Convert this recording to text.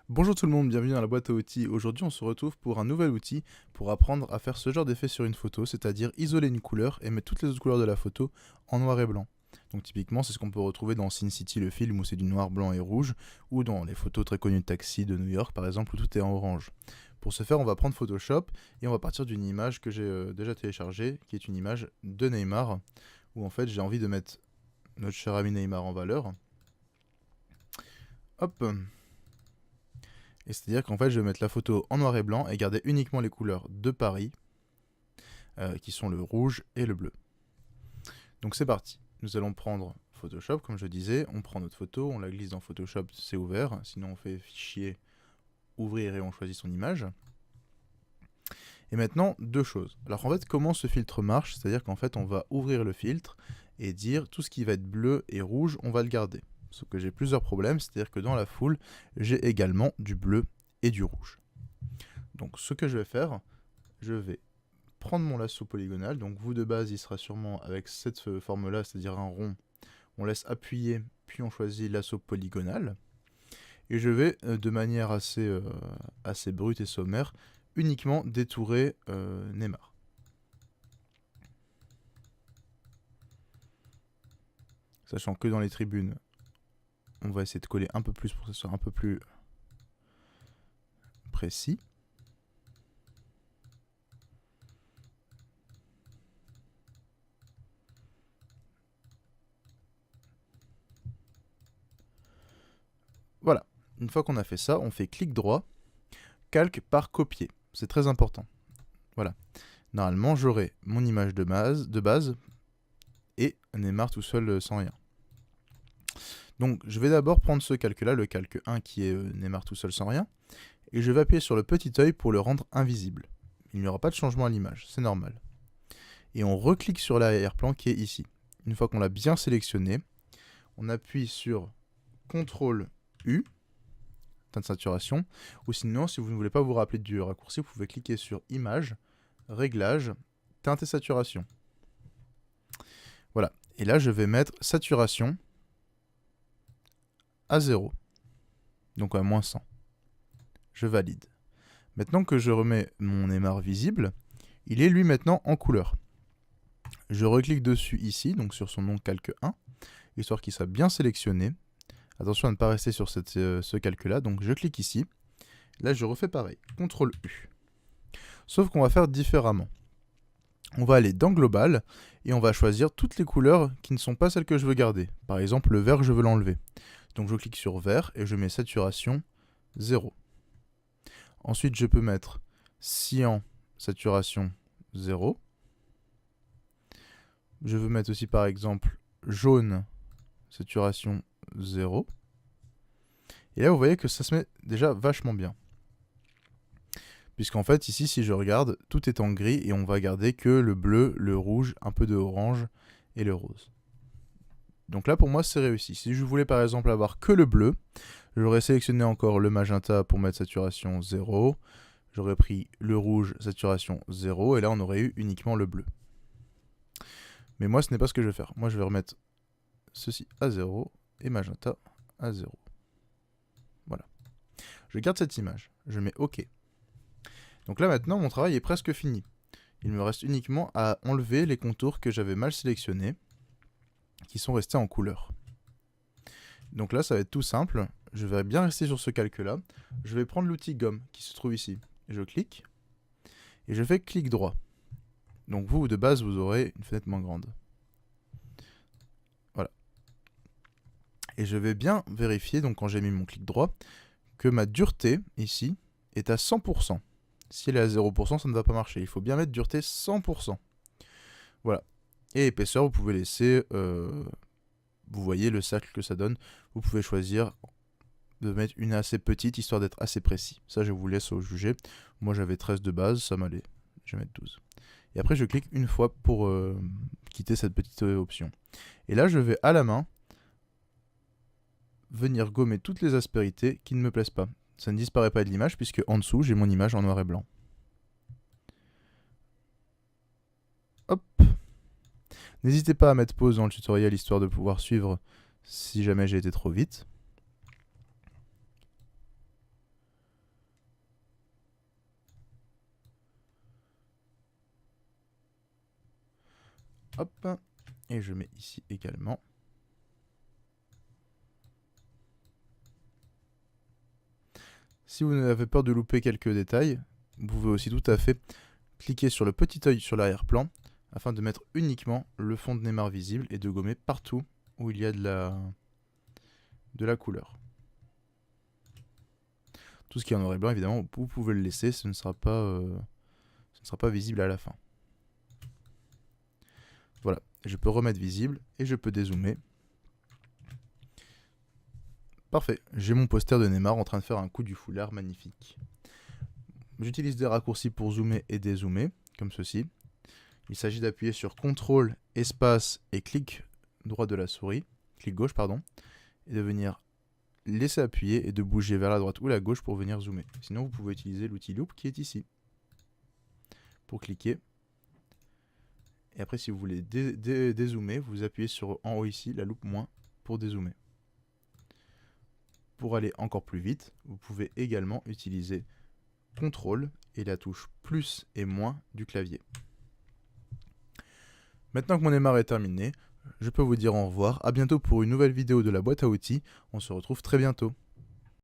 Bonjour tout le monde, bienvenue dans la boîte à outils. Aujourd'hui on se retrouve pour un nouvel outil pour apprendre à faire ce genre d'effet sur une photo, c'est-à-dire isoler une couleur et mettre toutes les autres couleurs de la photo en noir et blanc. Donc typiquement c'est ce qu'on peut retrouver dans Sin City le film où c'est du noir, blanc et rouge, ou dans les photos très connues de taxi de New York par exemple où tout est en orange. Pour ce faire on va prendre Photoshop et on va partir d'une image que j'ai déjà téléchargée, qui est une image de Neymar, où en fait j'ai envie de mettre notre cher ami Neymar en valeur. Hop. Et c'est-à-dire qu'en fait, je vais mettre la photo en noir et blanc et garder uniquement les couleurs de Paris, qui sont le rouge et le bleu. Donc c'est parti. Nous allons prendre Photoshop, comme je disais. On prend notre photo, on la glisse dans Photoshop, c'est ouvert. Sinon, on fait fichier, ouvrir et on choisit son image. Et maintenant, deux choses. Alors en fait, comment ce filtre marche? C'est-à-dire qu'en fait, on va ouvrir le filtre et dire tout ce qui va être bleu et rouge, on va le garder. Sauf que j'ai plusieurs problèmes, c'est-à-dire que dans la foule, j'ai également du bleu et du rouge. Donc ce que je vais faire, je vais prendre mon lasso polygonal. Donc vous de base, il sera sûrement avec cette forme-là, c'est-à-dire un rond. On laisse appuyer, puis on choisit lasso polygonal. Et je vais, de manière assez brute et sommaire, uniquement détourer Neymar. Sachant que dans les tribunes, on va essayer de coller un peu plus pour que ce soit un peu plus précis. Voilà. Une fois qu'on a fait ça, on fait clic droit, calque par copier. C'est très important. Voilà. Normalement, j'aurai mon image de base et Neymar tout seul sans rien. Donc, je vais d'abord prendre ce calque-là, le calque 1 qui est Neymar tout seul sans rien, et je vais appuyer sur le petit œil pour le rendre invisible. Il n'y aura pas de changement à l'image, c'est normal. Et on reclique sur l'arrière-plan qui est ici. Une fois qu'on l'a bien sélectionné, on appuie sur CTRL U, teinte de saturation, ou sinon, si vous ne voulez pas vous rappeler du raccourci, vous pouvez cliquer sur Image, Réglages, Teinte et saturation. Voilà. Et là, je vais mettre saturation à 0. Donc à moins 100. Je valide. Maintenant que je remets mon Neymar visible, il est lui maintenant en couleur. Je reclique dessus ici, donc sur son nom calque 1, histoire qu'il soit bien sélectionné. Attention à ne pas rester sur ce calque-là, donc je clique ici. Là, je refais pareil, CTRL U. Sauf qu'on va faire différemment. On va aller dans Global et on va choisir toutes les couleurs qui ne sont pas celles que je veux garder. Par exemple, le vert, je veux l'enlever. Donc je clique sur vert et je mets saturation 0. Ensuite, je peux mettre cyan, saturation 0. Je veux mettre aussi par exemple jaune, saturation 0. Et là, vous voyez que ça se met déjà vachement bien. Puisqu'en fait, ici, si je regarde, tout est en gris et on va garder que le bleu, le rouge, un peu de orange et le rose. Donc là, pour moi, c'est réussi. Si je voulais par exemple avoir que le bleu, j'aurais sélectionné encore le magenta pour mettre saturation 0. J'aurais pris le rouge, saturation 0. Et là, on aurait eu uniquement le bleu. Mais moi, ce n'est pas ce que je vais faire. Moi, je vais remettre ceci à 0 et magenta à 0. Voilà. Je garde cette image. Je mets OK. Donc là, maintenant, mon travail est presque fini. Il me reste uniquement à enlever les contours que j'avais mal sélectionnés, qui sont restés en couleur. Donc là, ça va être tout simple. Je vais bien rester sur ce calque-là. Je vais prendre l'outil gomme qui se trouve ici. Je clique et je fais clic droit. Donc vous, de base, vous aurez une fenêtre moins grande. Voilà. Et je vais bien vérifier, donc quand j'ai mis mon clic droit, que ma dureté, ici, est à 100%. Si elle est à 0%, ça ne va pas marcher. Il faut bien mettre dureté 100%. Voilà. Et épaisseur, vous pouvez laisser... vous voyez le cercle que ça donne. Vous pouvez choisir de mettre une assez petite, histoire d'être assez précis. Ça, je vous laisse au juger. Moi, j'avais 13 de base, ça m'allait. Je vais mettre 12. Et après, je clique une fois pour quitter cette petite option. Et là, je vais à la main venir gommer toutes les aspérités qui ne me plaisent pas. Ça ne disparaît pas de l'image puisque en dessous, j'ai mon image en noir et blanc. Hop. N'hésitez pas à mettre pause dans le tutoriel histoire de pouvoir suivre si jamais j'ai été trop vite. Hop. Et je mets ici également. Si vous avez peur de louper quelques détails, vous pouvez aussi tout à fait cliquer sur le petit œil sur l'arrière-plan afin de mettre uniquement le fond de Neymar visible et de gommer partout où il y a de la couleur. Tout ce qui est en noir et blanc, évidemment, vous pouvez le laisser, ce ne sera pas visible à la fin. Voilà, je peux remettre visible et je peux dézoomer. Parfait, j'ai mon poster de Neymar en train de faire un coup du foulard magnifique. J'utilise des raccourcis pour zoomer et dézoomer, comme ceci. Il s'agit d'appuyer sur CTRL, espace et clic droit de la souris, clic gauche pardon, et de venir laisser appuyer et de bouger vers la droite ou la gauche pour venir zoomer. Sinon vous pouvez utiliser l'outil Loop qui est ici, pour cliquer. Et après si vous voulez dézoomer, vous appuyez sur en haut ici, la loupe moins, pour dézoomer. Pour aller encore plus vite, vous pouvez également utiliser CTRL et la touche plus et moins du clavier. Maintenant que mon Neymar est terminé, je peux vous dire au revoir, à bientôt pour une nouvelle vidéo de la boîte à outils, on se retrouve très bientôt.